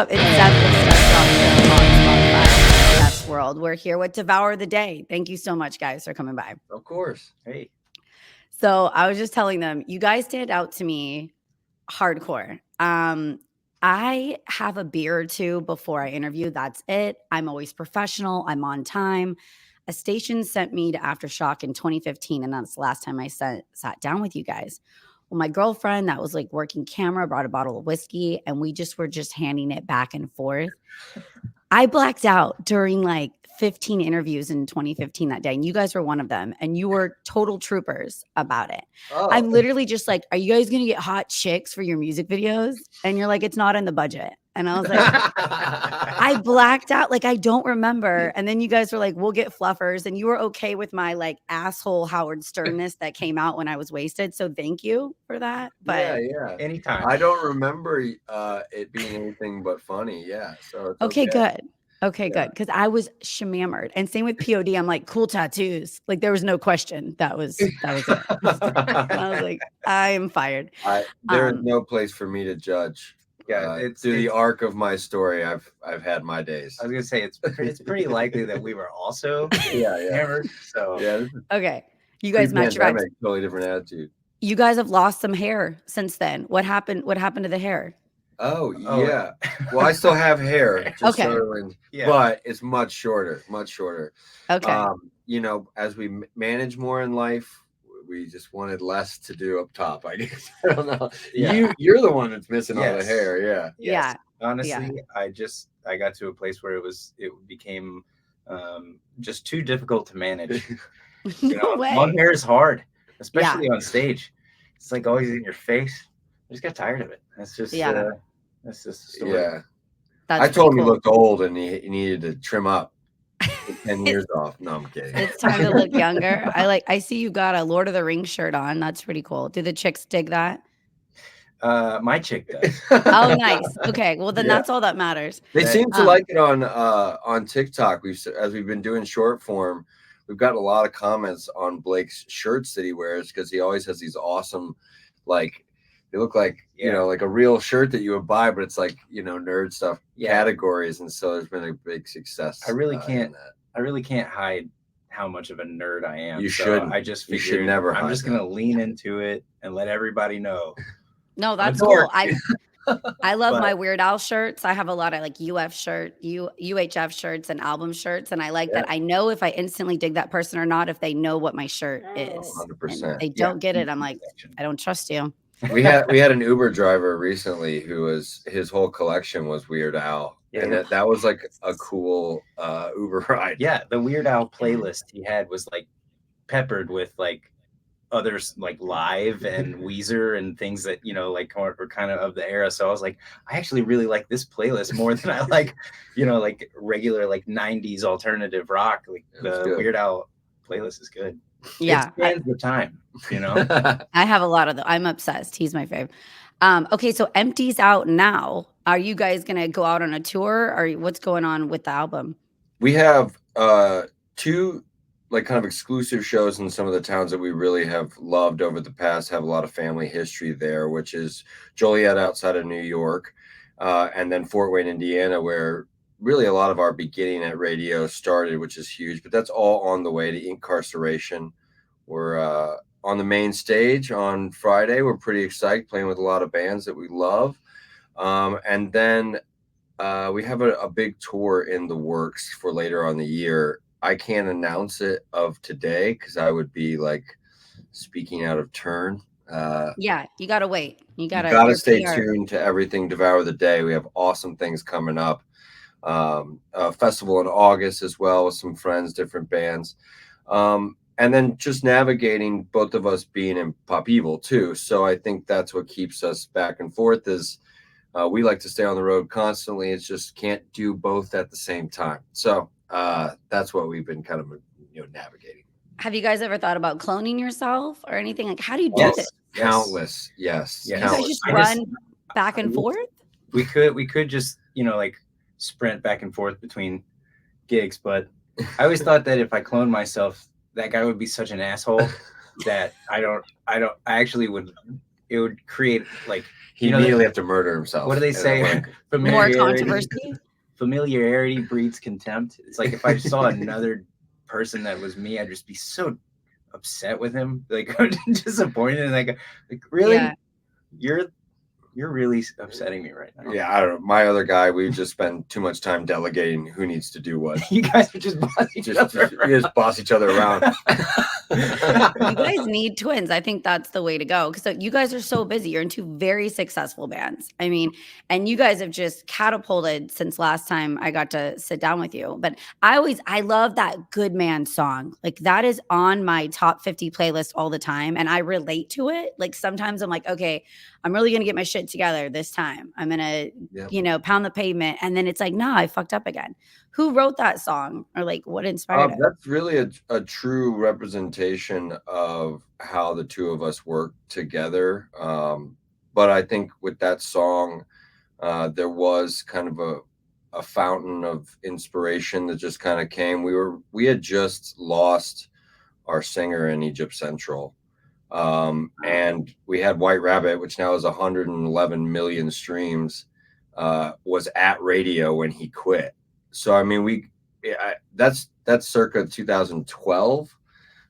It's definitely started off on Spotify, Best World. We're here with Devour the Day. Thank you so much, guys, for coming by. Of course. Hey. So I was just telling them, you guys stand out to me hardcore. I have a beer or two before I interview. That's it. I'm always professional. I'm on time. A station sent me to Aftershock in 2015, and that's the last time I sat down with you guys. Well, my girlfriend that was like working camera brought a bottle of whiskey, and we just were just handing it back and forth. I blacked out during like 15 interviews in 2015 that day, and you guys were one of them, and you were total troopers about it. I'm Oh, literally just like, "Are you guys gonna get hot chicks for your music videos?" And you're like, "It's not in the budget." And I was like, I blacked out, like I don't remember. And then you guys were like, "We'll get fluffers," and you were okay with my like asshole Howard Sternness that came out when I was wasted. So thank you for that. yeah, But yeah. Anytime. I don't remember it being anything but funny. Yeah, so it's okay, okay. good. Okay, Yeah. good. Because I was shammered. And same with POD. I'm like, cool tattoos. Like there was no question. That was it. And I was like, I am fired. There is no place for me to judge. Yeah, through the arc of my story, I've had my days. I was gonna say it's pretty likely that we were also Yeah. hammered. So Yeah, Okay. You guys match your vibes. pre-pandemic, totally different attitude. You guys have lost some hair since then. What happened? What happened to the hair? Oh yeah. Well, I still have hair, just Okay. but it's much shorter. Okay. As we manage more in life, we just wanted less to do up top. I guess I don't know. Yeah. You're the one that's missing all the Yes. hair. Yeah. Yeah. Honestly, I got to a place where it became just too difficult to manage. No way. Long hair is hard, especially on stage. It's like always in your face. I just got tired of it. That's just that's just the story. Yeah. That's I told him pretty he cool. looked old and he needed to trim up. 10 years off. No, I'm kidding. It's time to look younger. I see you got a Lord of the Rings shirt on. That's pretty cool. Do the chicks dig that? My chick does. Oh, nice. Okay. Well, then Yeah. that's all that matters. They seem to like it on TikTok. As we've been doing short form, we've gotten a lot of comments on Blake's shirts that he wears because he always has these awesome, like they look like like a real shirt that you would buy, but it's like nerd stuff categories, and so there's been a big success. I really can't hide how much of a nerd I am. You shouldn't. I just figured you should never. I'm just gonna lean into it and let everybody know. No, that's cool. I love my Weird Al shirts. I have a lot of like UHF shirts and album shirts, and I like that. I know if I instantly dig that person or not if they know what my shirt is. 100%. If they don't get it, I'm like, I don't trust you. We had an Uber driver recently who his whole collection was Weird Al. Yeah. And that was like a cool Uber ride. Yeah, the Weird Al playlist he had was like peppered with like others like Live and Weezer and things that like were kind of the era. So I was like, I actually really like this playlist more than I like like regular like 90s alternative rock. Like the Weird Al playlist is good. Yeah, it stands the time. I have a lot of them. I'm obsessed. He's my fave. Okay, so Empty's out now. Are you guys gonna go out on a tour, or what's going on with the album? We have two like kind of exclusive shows in some of the towns that we really have loved over the past, have a lot of family history there, which is Joliet outside of New York, and then Fort Wayne, Indiana, where really a lot of our beginning at radio started, which is huge. But that's all on the way to Incarceration. We're on the main stage on Friday. We're pretty excited, playing with a lot of bands that we love. And then we have a big tour in the works for later on the year. I can't announce it of today because I would be like speaking out of turn. Yeah, you gotta wait. You gotta stay tuned to everything Devour the Day. We have awesome things coming up. A festival in August as well with some friends, different bands. And then just navigating, both of us being in Pop Evil too. So I think that's what keeps us back and forth is we like to stay on the road constantly. It's just can't do both at the same time. So that's what we've been kind of navigating. Have you guys ever thought about cloning yourself or anything? Like, how do you do this? Countless. Yes. You guys just run back and forth? We could just, like sprint back and forth between gigs. But I always thought that if I cloned myself, that guy would be such an asshole that I actually would it would create like he immediately have to murder himself. What do they say? More controversy. Familiarity breeds contempt. It's like if I saw another person that was me, I'd just be so upset with him, like disappointed, and like really, Yeah. You're really upsetting me right now. Yeah, I don't know. My other guy, we just spend too much time delegating who needs to do what. You guys are just boss each other around. You just boss each other around. You guys need twins. I think that's the way to go because you guys are so busy. You're in two very successful bands. I mean, and you guys have just catapulted since last time I got to sit down with you. But I love that Good Man song. Like that is on my top 50 playlist all the time. And I relate to it. Like sometimes I'm like, okay, I'm really going to get my shit together this time. I'm going to, pound the pavement. And then it's like, nah, I fucked up again. Who wrote that song or like what inspired it? That's really a true representation of how the two of us work together. But I think with that song, there was kind of a fountain of inspiration that just kind of came. We had just lost our singer in Egypt Central. And we had White Rabbit, which now has 111 million streams, was at radio when he quit. So, I mean, that's circa 2012.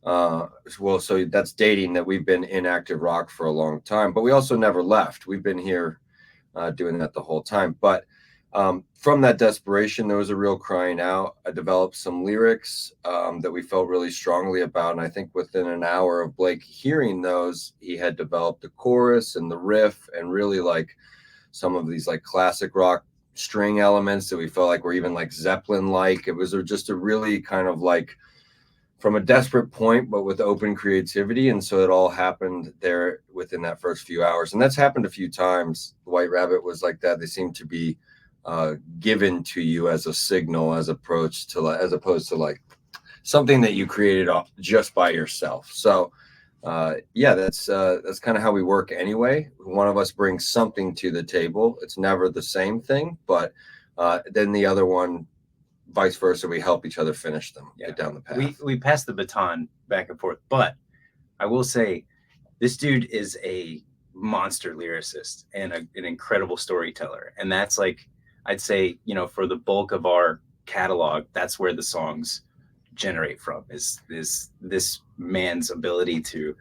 So that's dating that we've been in active rock for a long time, but we also never left. We've been here doing that the whole time. But from that desperation, there was a real crying out. I developed some lyrics that we felt really strongly about. And I think within an hour of Blake hearing those, he had developed the chorus and the riff and really like some of these like classic rock string elements that we felt like were even like Zeppelin-like. It was just a really kind of like from a desperate point, but with open creativity. And so it all happened there within that first few hours. And that's happened a few times. The White Rabbit was like that. They seem to be given to you as a signal, as opposed to like something that you created just by yourself. So that's kind of how we work anyway. One of us brings something to the table. It's never the same thing, but then the other one, vice versa, we help each other finish them, get down the path. We pass the baton back and forth, but I will say this dude is a monster lyricist and an incredible storyteller. And that's like, I'd say, for the bulk of our catalog, that's where the songs generate from is this man's ability to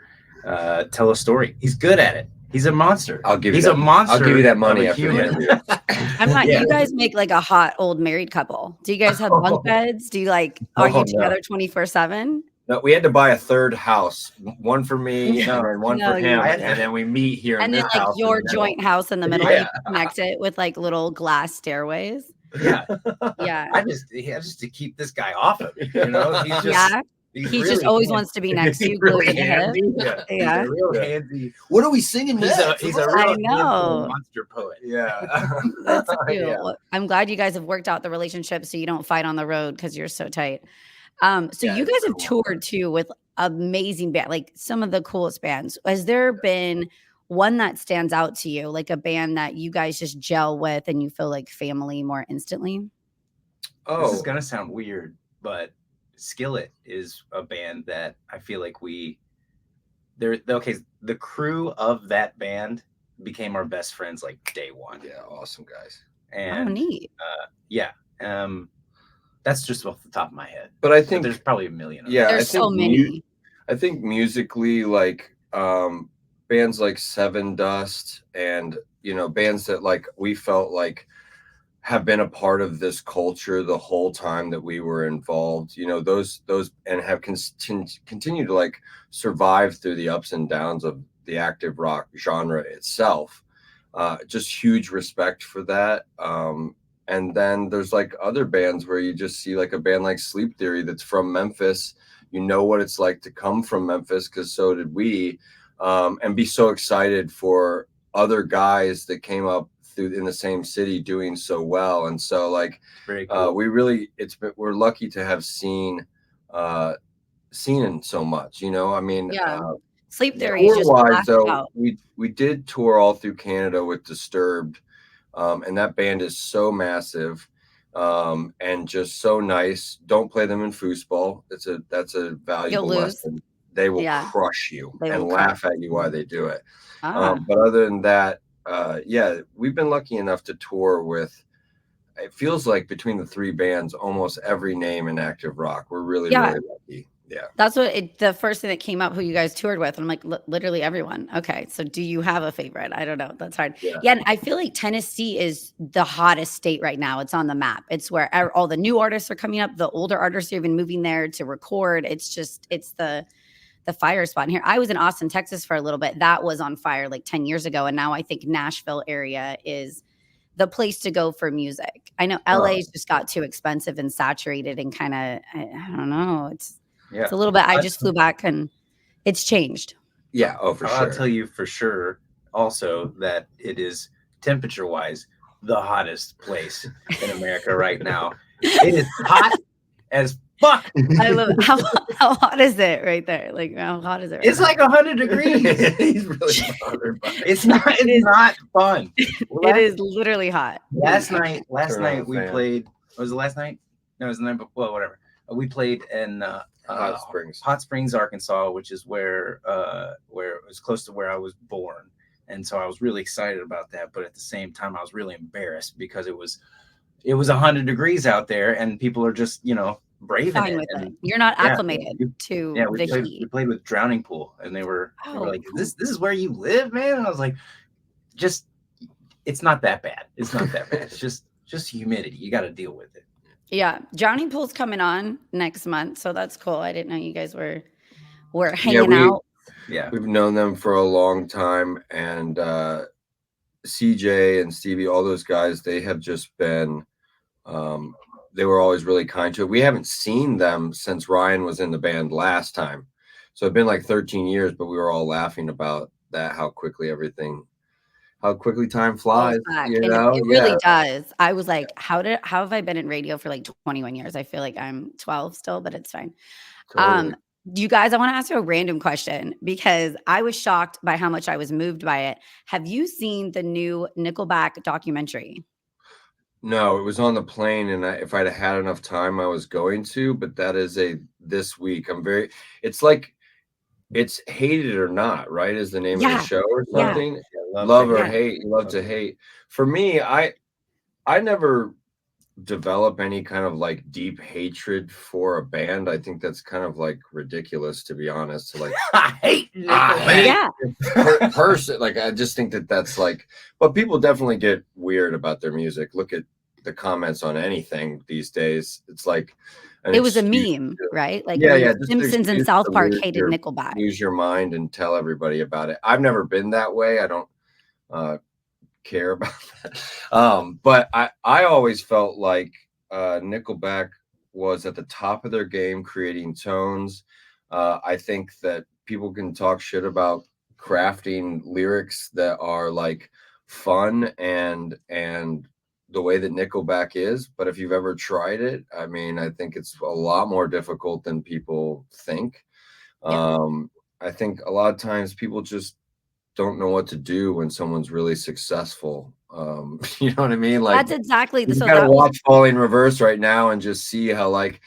tell a story. He's good at it. He's a monster. He's a monster. I'll give you that money after the interview. I'm not. You guys make like a hot old married couple. Do you guys have bunk beds? Do you are you together 24/7? No, we had to buy a third house, one for me and one for him, and then we meet here. And in then this like house your in the joint house in the middle, you connect it with like little glass stairways. Yeah, yeah. I just to keep this guy off of it. He's just, he really just always wants to be next to you. Really handy. Yeah. He's a real handy. What are we singing next? He's a real monster poet. Yeah. That's cute. Yeah. Well, I'm glad you guys have worked out the relationship so you don't fight on the road because you're so tight. You guys have toured too with amazing band, like some of the coolest bands. Has there been one that stands out to you, like a band that you guys just gel with and you feel like family more instantly? This is gonna sound weird, but Skillet is a band that I feel like the crew of that band became our best friends like day one. Yeah, awesome guys. And neat. That's just off the top of my head. But I think there's probably a million. There's so many. I think musically, like bands like Seven Dust and bands that like we felt like have been a part of this culture the whole time that we were involved. Those and have continued to like survive through the ups and downs of the active rock genre itself. Just huge respect for that. And then there's like other bands where you just see like a band like Sleep Theory that's from Memphis. You know what it's like to come from Memphis because so did we, and be so excited for other guys that came up in the same city doing so well. And so like very cool. We're lucky to have seen so much. I mean, Sleep Theory is just wise though. We did tour all through Canada with Disturbed. And that band is so massive and just so nice. Don't play them in foosball. That's a valuable lesson. they will Yeah. crush you They and will laugh at you while they do it. Ah. But other than that, yeah, we've been lucky enough to tour with, it feels like between the three bands, almost every name in active rock. We're really, Yeah. really lucky. Yeah. That's what the first thing that came up, who you guys toured with. And I'm like, literally everyone. Okay. So do you have a favorite? I don't know. That's hard. Yeah. Yeah. And I feel like Tennessee is the hottest state right now. It's on the map. It's where all the new artists are coming up. The older artists are even moving there to record. It's the fire spot. And here, I was in Austin, Texas for a little bit. That was on fire like 10 years ago. And now I think Nashville area is the place to go for music. I know LA's just got too expensive and saturated and kind of, I don't know. It's a little bit, I just flew back and it's changed. Yeah. Oh, for sure. I'll tell you for sure also that it is temperature wise the hottest place in America right now. It is hot as fuck. I love it. How hot is it right there? Like, how hot is it? Right It's now? like 100 degrees. He's really bothered by it. It's not fun. It is literally hot. Last night we fan. played. Was it last night? No, it was the night before. Well, whatever. We played in Hot Springs, Arkansas, which is where it was close to where I was born, and so I was really excited about that. But at the same time, I was really embarrassed because it was 100 degrees out there, and people are just braving Fine it. with And it. You're not acclimated to we the heat. We played with Drowning Pool, and they were like, cool. "This is where you live, man." And I was like, it's not that bad. It's not that bad. It's just humidity. You got to deal with it. Yeah, Drowning Pool's coming on next month, so that's cool. I didn't know you guys were hanging out. Yeah, we've known them for a long time, and CJ and Stevie, all those guys, they have just been. They were always really kind to it. We haven't seen them since Ryan was in the band last time, so it's been like 13 years. But we were all laughing about that, how quickly time flies. It really does. I was like, how have I been in radio for like 21 years? I feel like I'm 12 still, but it's fine. Totally. You guys, I want to ask you a random question because I was shocked by how much I was moved by it. Have you seen the new Nickelback documentary? No, it was on the plane, and if I'd had enough time, I was going to. But that is this week. It's like, it's Hate It or Not, right? Is the name of the show or something? Yeah. Love or hate. You love to hate. For me, I never develop any kind of like deep hatred for a band. I think that's kind of like ridiculous, to be honest. To like, I hate person. Like, I just think that's like, but people definitely get weird about their music. Look at the comments on anything these days. It's like, it was a meme, right? Like, Simpsons and South Park hated Nickelback. Use your mind and tell everybody about it. I've never been that way. I don't care about that. But I always felt like Nickelback was at the top of their game, creating tones. I think that people can talk shit about crafting lyrics that are like fun and the way that Nickelback is, but if you've ever tried it, I mean, I think it's a lot more difficult than people think. I think a lot of times people just don't know what to do when someone's really successful. You know what I mean? Like, that's exactly you gotta watch Falling Reverse right now and just see how like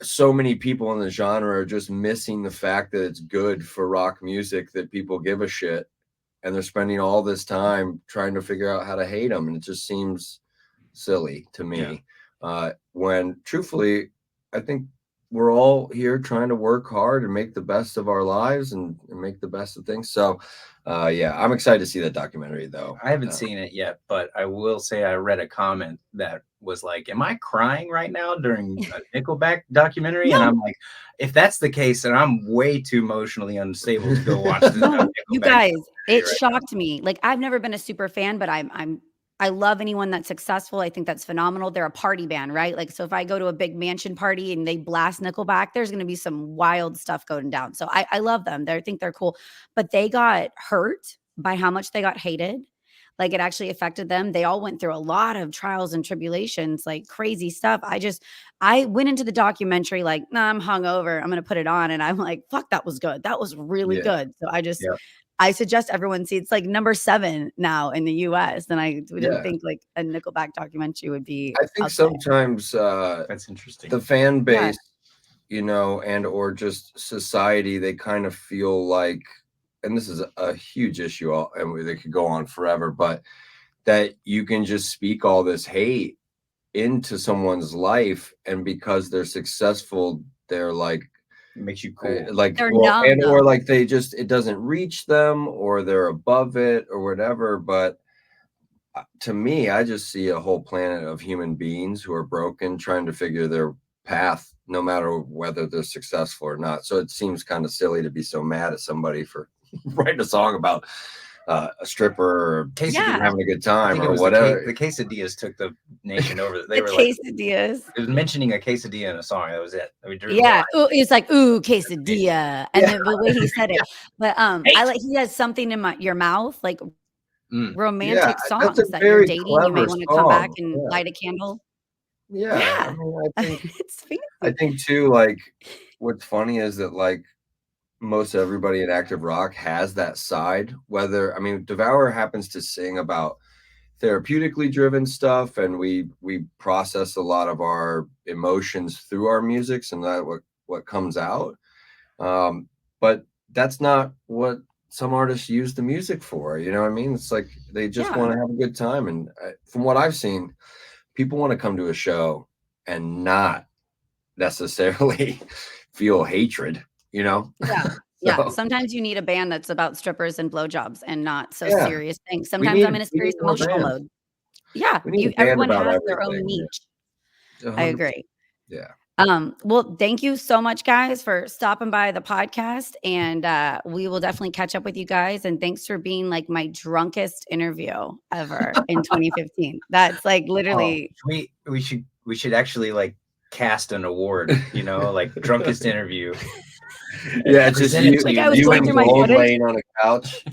so many people in the genre are just missing the fact that it's good for rock music, that people give a shit. And they're spending all this time trying to figure out how to hate them. And it just seems silly to me. When truthfully, I think we're all here trying to work hard and make the best of our lives and make the best of things. So, I'm excited to see that documentary, though. I haven't seen it yet, but I will say I read a comment that was like, "Am I crying right now during a Nickelback documentary?" No. And I'm like, if that's the case, then I'm way too emotionally unstable to go watch this. You guys, it shocked me. Like, I've never been a super fan, but I love anyone that's successful. I think that's phenomenal. They're a party band, right? Like, so if I go to a big mansion party and they blast Nickelback, there's going to be some wild stuff going down. So I love them. I think they're cool, but they got hurt by how much they got hated. Like, it actually affected them. They all went through a lot of trials and tribulations, like crazy stuff. I went into the documentary like, nah, I'm hungover. I'm going to put it on. And I'm like, fuck, that was good. That was really good. So I suggest everyone see. It's like number 7 now in the US. And I didn't think like a Nickelback documentary would be. I think sometimes that's interesting. The fan base you know, and or just society, they kind of feel like, and this is a huge issue, and they could go on forever, but that you can just speak all this hate into someone's life, and because they're successful, they're like, It makes you cool. like, They're well, numb, and or though. like they just, it doesn't reach them, or they're above it or whatever. But to me, I just see a whole planet of human beings who are broken, trying to figure their path, no matter whether they're successful or not. So it seems kind of silly to be so mad at somebody for writing a song about a stripper or Yeah. having a good I time think it or was whatever. the quesadillas took the nation over. They The were like, quesadillas. it was mentioning a quesadilla in a song. That was it. We drew Yeah, it's like, ooh, quesadilla, and then the way he said it. But I like, he has something in your mouth, like romantic That's a songs that you're very dating. You may clever want to come back song. and light a candle. Yeah, I Yeah, mean, it's fancy. I think too, like, what's funny is that, like, most everybody in active rock has that side. Whether, I mean, Devour happens to sing about therapeutically driven stuff, and we process a lot of our emotions through our musics, and that what comes out. But that's not what some artists use the music for. You know what I mean? It's like they just Yeah. want to have a good time, and from what I've seen, people want to come to a show and not necessarily feel hatred, you know? Yeah. Yeah. So, Sometimes you need a band that's about strippers and blowjobs and not so yeah, serious things. we Sometimes need I'm in a we serious need more emotional bands. mode. Yeah. We need a band Everyone about has their own everything. niche. Yeah. I 100%. agree. Yeah. Well, thank you so much, guys, for stopping by the podcast. And we will definitely catch up with you guys. And thanks for being like my drunkest interview ever in 2015. That's like literally. We should actually like cast an award, you know, like drunkest interview. Yeah, it's just Present it you, to Like you I was you going and through my Gold footage. laying on a couch.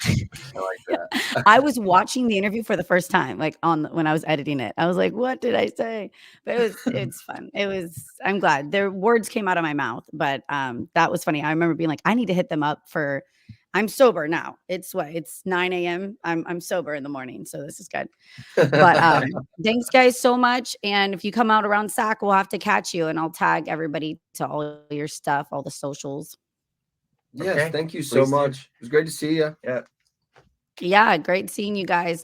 I like that. I was watching the interview for the first time, like when I was editing it. I was like, "What did I say?" But it's fun. I'm glad their words came out of my mouth, but that was funny. I remember being like, "I need to hit them up for." I'm sober now. It's 9 a.m. I'm sober in the morning, so this is good. But thanks, guys, so much. And if you come out around SAC, we'll have to catch you, and I'll tag everybody to all your stuff, all the socials. Yes, Okay, thank you so please do. much. It was great to see you. Yeah. Yeah, great seeing you guys.